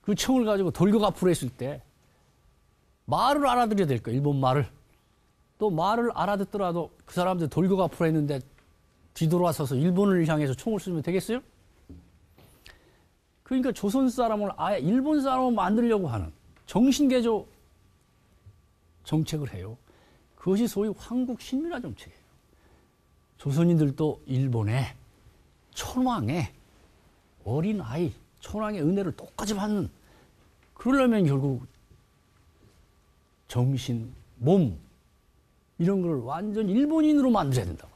그 총을 가지고 돌격 앞으로 했을 때 말을 알아들어야 될 거예요. 일본 말을. 또 말을 알아듣더라도 그 사람들 돌격 앞으로 했는데 뒤돌아서서 일본을 향해서 총을 쏘면 되겠어요? 그러니까 조선 사람을 아예 일본 사람을 만들려고 하는 정신개조 정책을 해요. 그것이 소위 황국신민화 정책이에요. 조선인들도 일본의 천황의 어린아이, 천황의 은혜를 똑같이 받는, 그러려면 결국 정신, 몸 이런 걸 완전 일본인으로 만들어야 된다고.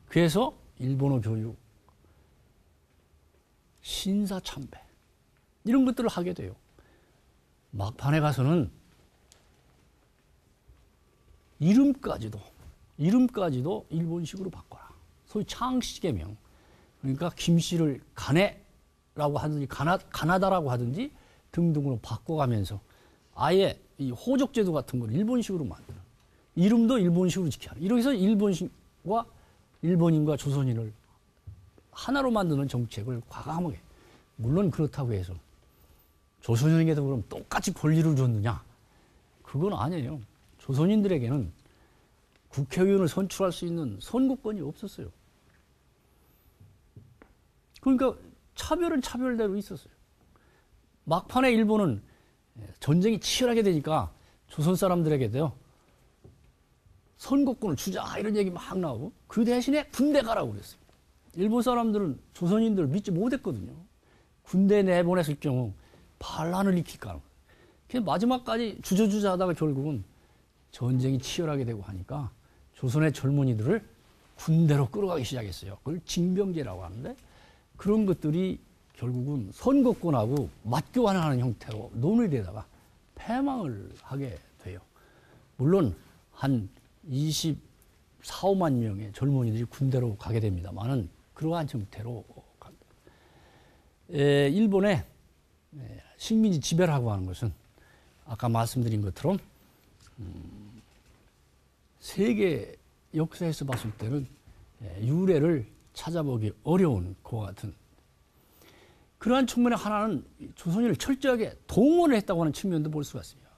그래서 일본어 교육, 신사참배 이런 것들을 하게 돼요. 막판에 가서는 이름까지도 일본식으로 바꿔라. 소위 창씨개명. 그러니까 김씨를 가네라고 하든지 가나다라고 하든지 등등으로 바꿔가면서 아예 이 호적제도 같은 걸 일본식으로 만드는, 이름도 일본식으로 지켜야 하는, 이렇게 해서 일본인과 조선인을 하나로 만드는 정책을 과감하게. 물론 그렇다고 해서 조선인에게도 그럼 똑같이 권리를 줬느냐? 그건 아니에요. 조선인들에게는 국회의원을 선출할 수 있는 선거권이 없었어요. 그러니까 차별은 차별대로 있었어요. 막판에 일본은 전쟁이 치열하게 되니까 조선 사람들에게도요, 선거권을 주자 이런 얘기 막 나오고, 그 대신에 군대 가라고 그랬어요. 일본 사람들은 조선인들을 믿지 못했거든요. 군대 내보냈을 경우 반란을 일으킬까. 그래서 마지막까지 주저주저 하다가 결국은 전쟁이 치열하게 되고 하니까 조선의 젊은이들을 군대로 끌어가기 시작했어요. 그걸 징병제라고 하는데, 그런 것들이 결국은 선거권하고 맞교환하는 형태로 논의되다가 패망을 하게 돼요. 물론 한 24, 5만 명의 젊은이들이 군대로 가게 됩니다만은 그러한 형태로 갑니다. 일본의 식민지 지배라고 하는 것은 아까 말씀드린 것처럼 세계 역사에서 봤을 때는 유례를 찾아보기 어려운 그와 같은 그러한 측면의 하나는 조선인을 철저하게 동원을 했다고 하는 측면도 볼 수가 있습니다.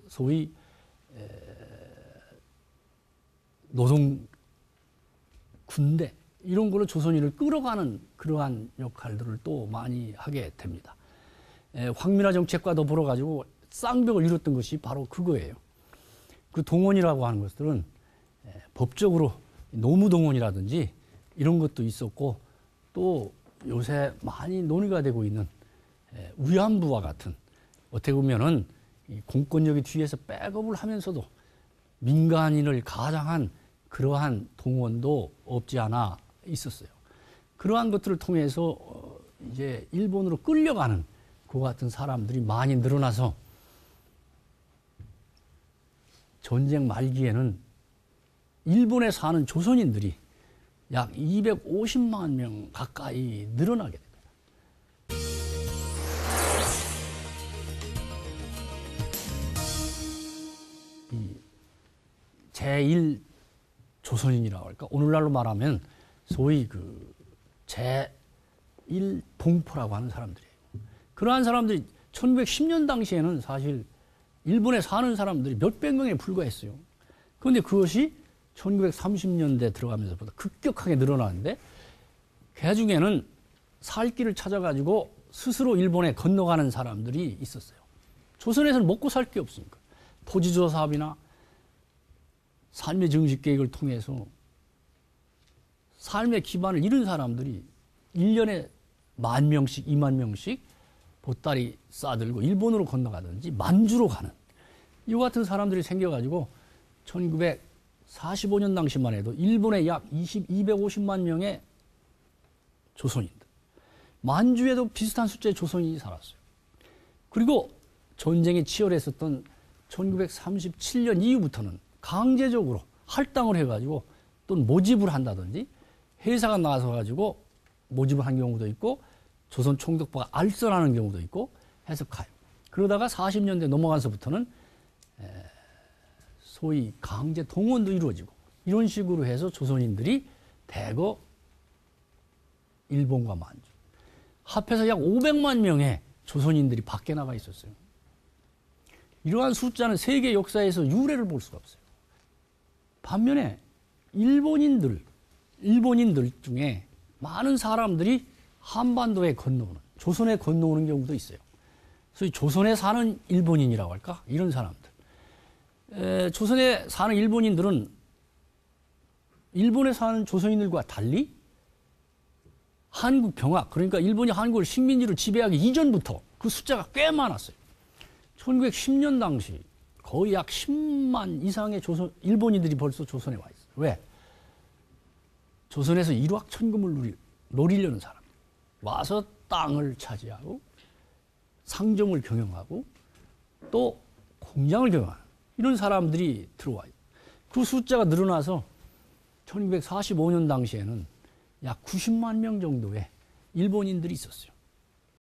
소위 노동 군대 이런 걸로 조선인을 끌어가는 그러한 역할들을 또 많이 하게 됩니다. 황민화 정책과 더불어 가지고 쌍벽을 이뤘던 것이 바로 그거예요. 그 동원이라고 하는 것들은 법적으로 노무동원이라든지 이런 것도 있었고, 또 요새 많이 논의가 되고 있는 위안부와 같은, 어떻게 보면은 공권력이 뒤에서 백업을 하면서도 민간인을 가장한 그러한 동원도 없지 않아 있었어요. 그러한 것들을 통해서 이제 일본으로 끌려가는 그와 같은 사람들이 많이 늘어나서 전쟁 말기에는 일본에 사는 조선인들이 약 250만 명 가까이 늘어나게 됩니다. 이 제1 조선인이라고 할까? 오늘날로 말하면 소위 그 제1 동포라고 하는 사람들이에요. 그러한 사람들이 1910년 당시에는 사실 일본에 사는 사람들이 몇백 명에 불과했어요. 그런데 그것이 1930년대 들어가면서부터 급격하게 늘어나는데, 그 중에는 살 길을 찾아가지고 스스로 일본에 건너가는 사람들이 있었어요. 조선에서는 먹고 살 게 없으니까. 토지조사 사업이나 삶의 정식 계획을 통해서 삶의 기반을 잃은 사람들이 1년에 10,000명씩, 20,000명씩 보따리 싸들고 일본으로 건너가든지 만주로 가는 이와 같은 사람들이 생겨가지고 1945년 당시만 해도 일본에 약 250만 명의 조선인들, 만주에도 비슷한 숫자의 조선인이 살았어요. 그리고 전쟁이 치열했었던 1937년 이후부터는 강제적으로 할당을 해가지고 또는 모집을 한다든지 회사가 나와서 가지고 모집을 한 경우도 있고, 조선 총독부가 알선하는 경우도 있고 해서 가요. 그러다가 40년대 넘어가서부터는 소위 강제 동원도 이루어지고, 이런 식으로 해서 조선인들이 대거 일본과 만주, 합해서 약 500만 명의 조선인들이 밖에 나가 있었어요. 이러한 숫자는 세계 역사에서 유례를 볼 수가 없어요. 반면에 일본인들 중에 많은 사람들이 한반도에 건너오는, 조선에 건너오는 경우도 있어요. 소위 조선에 사는 일본인이라고 할까? 이런 사람들. 조선에 사는 일본인들은 일본에 사는 조선인들과 달리 한국 병합, 그러니까 일본이 한국을 식민지로 지배하기 이전부터 그 숫자가 꽤 많았어요. 1910년 당시 거의 약 10만 이상의 일본인들이 벌써 조선에 와 있어요. 왜? 조선에서 일확천금을 노리려는 사람. 와서 땅을 차지하고 상점을 경영하고 또 공장을 경영하는 이런 사람들이 들어와요. 그 숫자가 늘어나서 1945년 당시에는 약 90만 명 정도의 일본인들이 있었어요.